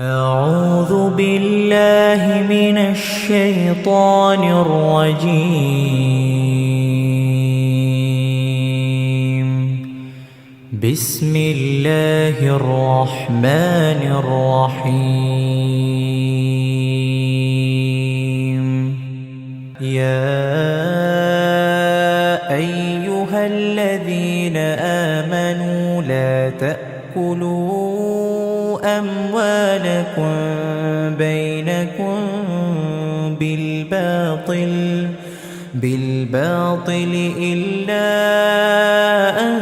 أعوذ بالله من الشيطان الرجيم. بسم الله الرحمن الرحيم. يا أيها الذين آمنوا لا تأكلوا أموالكم بينكم بالباطل إلا أن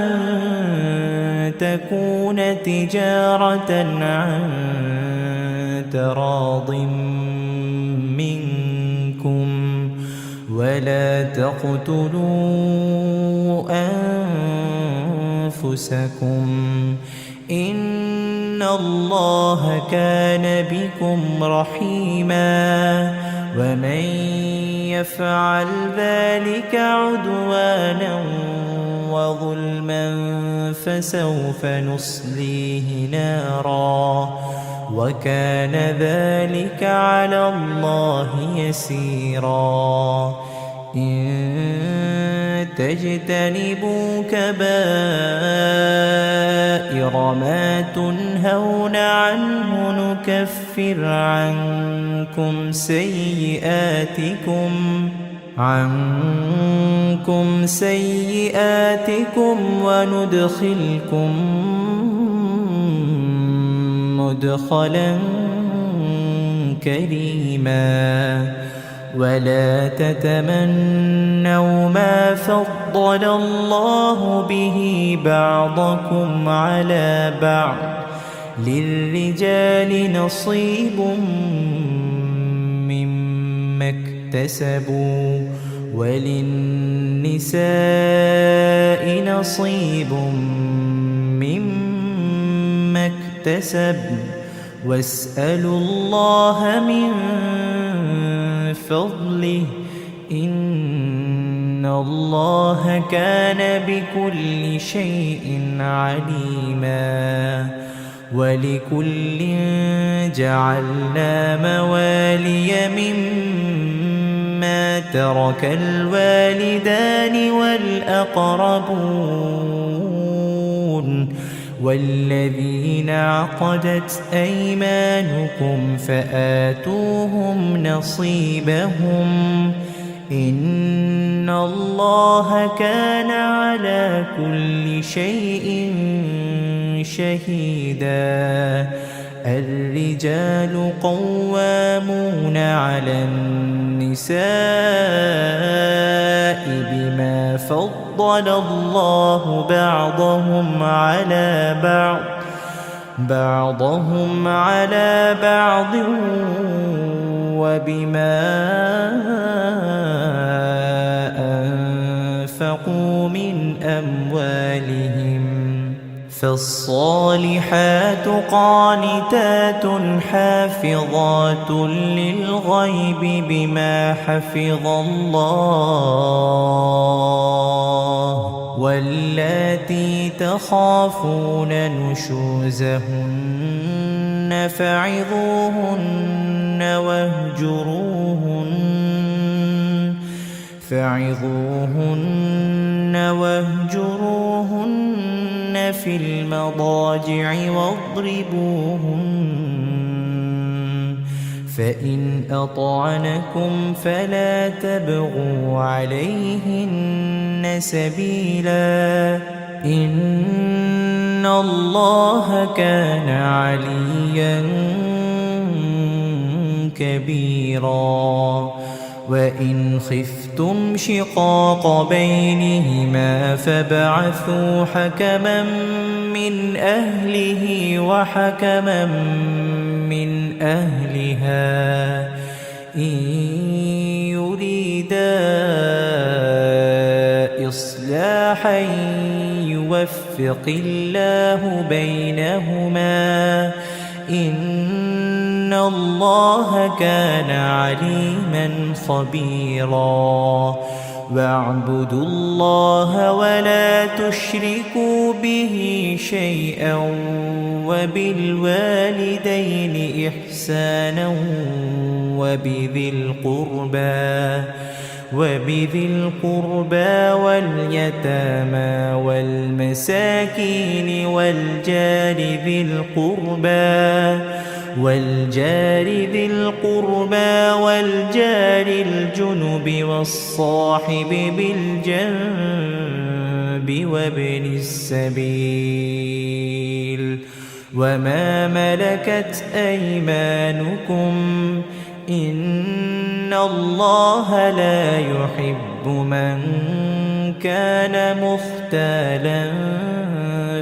تكون تجارة عن تراض منكم ولا تقتلوا أنفسكم إن الله كان بكم رحيما ومن يفعل ذلك عدوانا وظلما فسوف نصليه نارا وكان ذلك على الله يسيرا. إن تجتنبوا كبائر ما تنهون عنه نكفر عنكم سيئاتكم وندخلكم مدخلا كريما. ولا تتمنوا ما فضل الله به بعضكم على بعض للرجال نصيب مما اكتسبوا وللنساء نصيب مما اكتسبن واسألوا الله من فضله إن الله كان بكل شيء عليما. ولكل جعلنا موالي مما ترك الوالدان والأقربون والذين عقدت أيمانكم فآتوهم نصيبهم إن الله كان على كل شيء شهيدا. الرجال قوامون على النساء بما فضل الله بعضهم على بعض وبما أنفقوا من أموالهم. فالصالحات قانتات حافظات للغيب بما حفظ الله واللاتي تخافون نشوزهن فعظوهن واهجروهن في المضاجع واضربوهن فإن أطعنكم فلا تبغوا عليهن سبيلا إن الله كان عليا كبيرا. وإن خفتم شقاق بينهما فابعثوا حكما من أهله وحكما من أهلها إن يريدا إصلاحا يوفق الله بينهما إن الله كان عليما خبيرا. واعبدوا الله ولا تشركوا به شيئا وبالوالدين إحسانا وبذي القربى واليتامى والمساكين والجار ذي القربى والجار الجنب والصاحب بالجنب وابن السبيل وما ملكت أيمانكم إن الله لا يحب من كان مختالا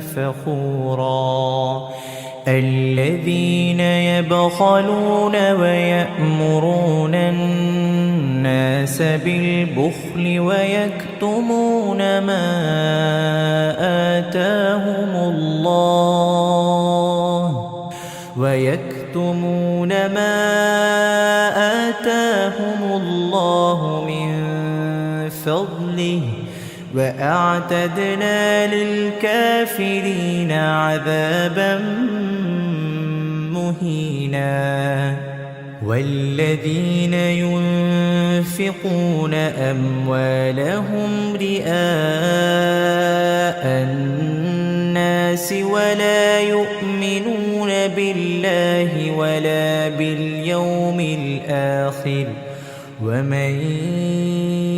فخورا الذين يبخلون ويأمرون الناس بالبخل ويكتمون ما آتاهم الله من فضله وأعتدنا للكافرين عذابا مهينا والذين ينفقون أموالهم رئاء الناس ولا يؤمنون بالله ولا باليوم الآخر ومن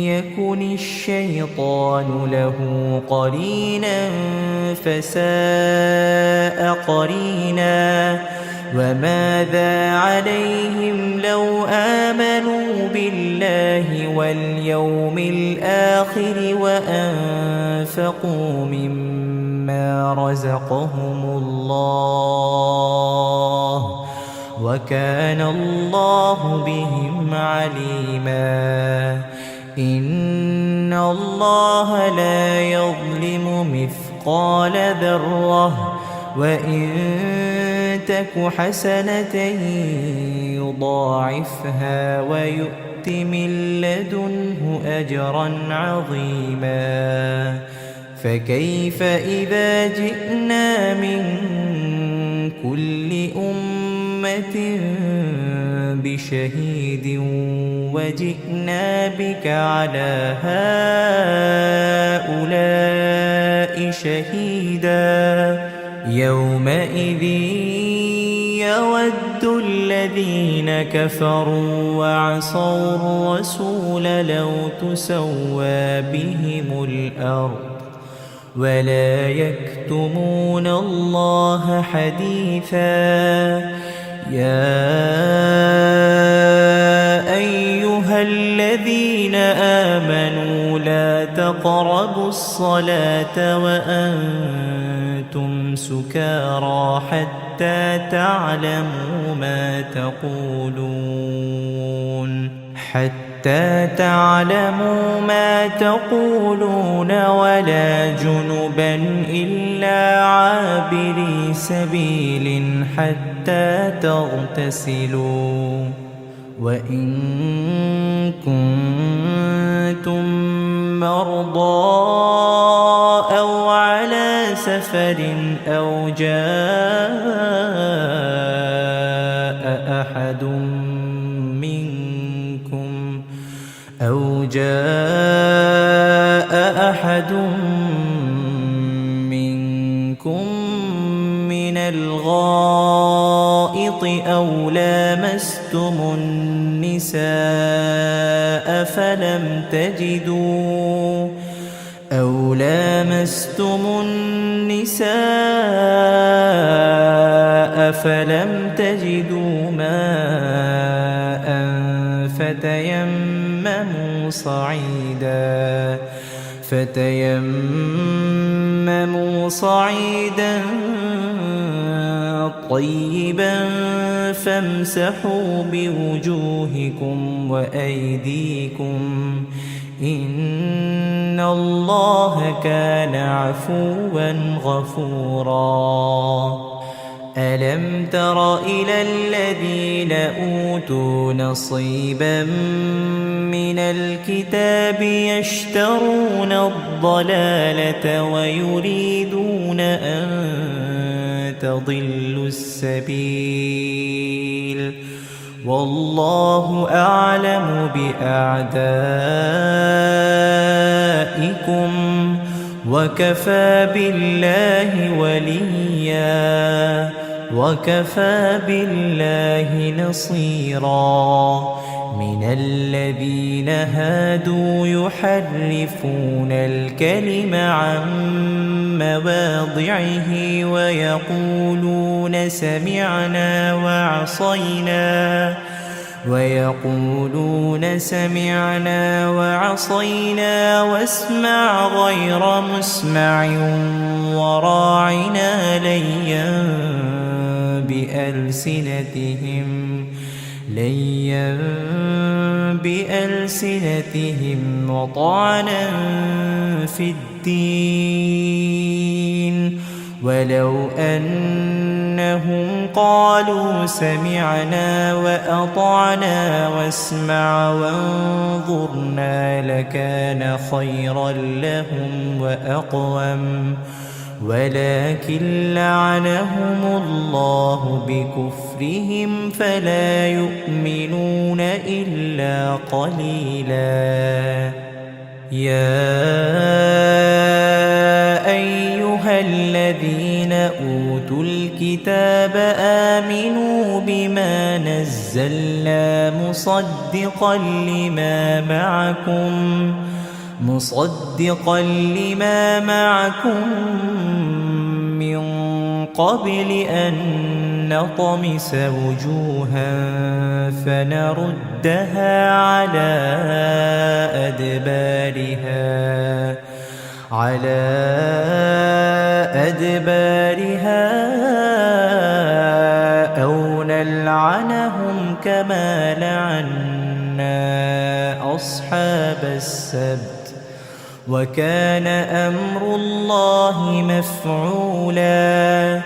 يكن الشيطان له قرينا فساء قرينا وماذا عليهم لو آمنوا بالله واليوم الآخر وأنفقوا مما رزقهم الله وكان الله بهم عليما إن الله لا يظلم مثقال ذرة وإن تك حسنة يضاعفها ويؤت من لدنه أجرا عظيما فكيف إذا جئنا من كل أمة بشهيد وجئنا بك على هؤلاء شهيدا يومئذ يود الذين كفروا وعصوا الرسول لو تسوى بهم الأرض ولا يكتمون الله حديثا يا أيها الذين آمنوا لا تقربوا الصلاة وأنتم سكارى حتى تعلموا ما تقولون ولا جنبا إلا عابري سبيل حتى تغتسلوا وإن كنتم مرضى أو على سفر أو جاء أحد منكم من الغائط أو لامستم النساء فلم تجدوا ماء فتيمموا صعيدا طيبا فامسحوا بوجوهكم وأيديكم إن الله كان عفوا غفورا ألم تر إلى الذين أوتوا نصيبا من الكتاب يشترون الضلالة ويريدون أن تضلوا السبيل والله أعلم بأعدائكم وكفى بالله وليا وكفى بالله نصيرا من الذين هادوا يحرفون الكلم عن مواضعه ويقولون سمعنا وعصينا واسمع غير مسمع وراعنا ليا بألسنتهم وطعنا في الدين ولو أنهم قالوا سمعنا وأطعنا واسمع وانظرنا لكان خيرا لهم وأقوم ولكن لعنهم الله بكفرهم فلا يؤمنون إلا قليلا يا أيها الذين أوتوا الكتاب آمنوا بما نزلنا مصدقا لما معكم من قبل أن نطمس وجوها فنردها على أدبارها أو نلعنهم كما لعنا أصحاب السبت وكان أمر الله مفعولا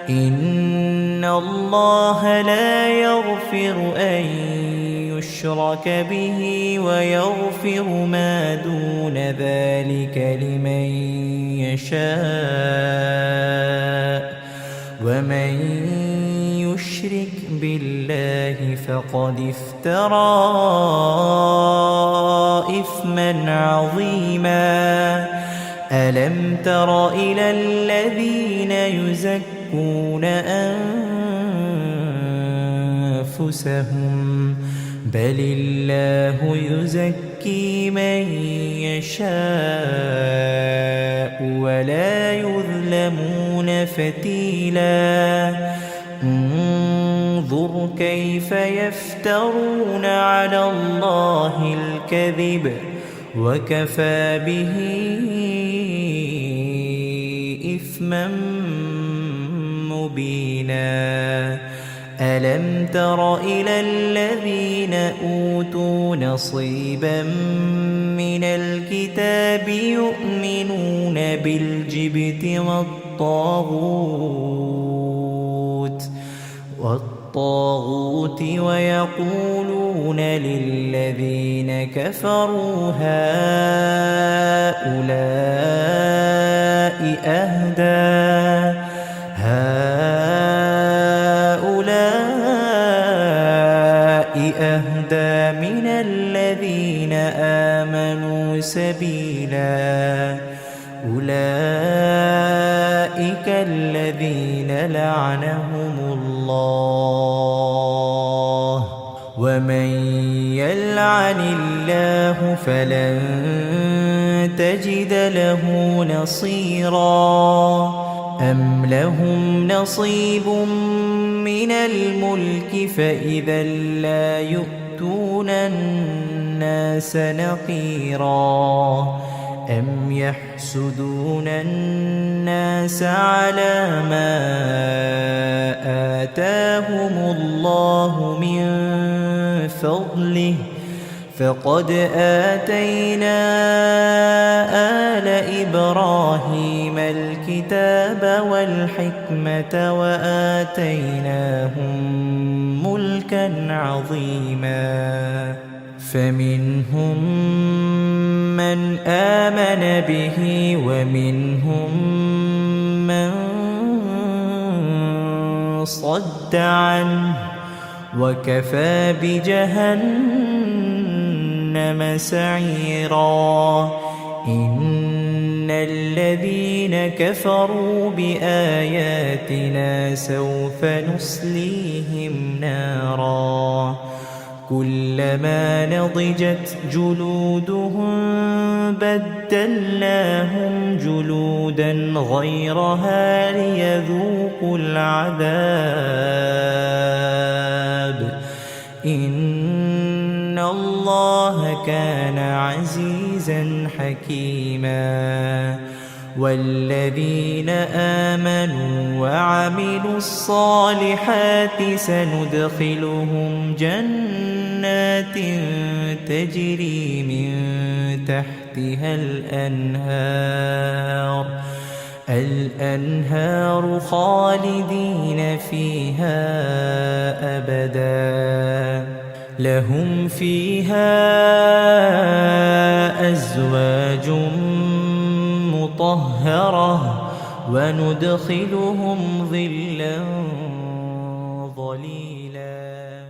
إن الله لا يغفر أن يشرك به ويغفر ما دون ذلك لمن يشاء ومن يشرك بالله فقد افترى إثما عظيما ألم تر إلى الذين يزكون أنفسهم بل الله يزكي من يشاء ولا يظلمون فتيلا انظر كيف يفترون على الله الكذب وكفى به إثما مبينا ألم تر إلى الذين أوتوا نصيبا من الكتاب يؤمنون بالجبت والطاغوت ويقولون للذين كفروا هؤلاء أهدى من الذين آمنوا سبيلا أولئك الذين لعنهم الله ومن يلعن الله فلن تجد له نصيرا أم لهم نصيب من الملك فإذا لا يؤتون الناس نقيرا أم يحسدون الناس على ما آتاهم الله من فضله فقد آتينا آل إبراهيم الكتاب والحكمة وآتيناهم ملكا عظيما فمنهم من آمن به ومنهم من صد عنه وكفى بجهنم سعيرا إن الذين كفروا بآياتنا سوف نصليهم نارا كلما نضجت جلودهم بدلناهم جلودا غيرها ليذوقوا العذاب إن الله كان عزيزا حكيما والذين آمنوا وعملوا الصالحات سندخلهم جنات تجري من تحتها الأنهار خالدين فيها أبدا لهم فيها أزواج مطهرة وندخلهم ظلا ظليلا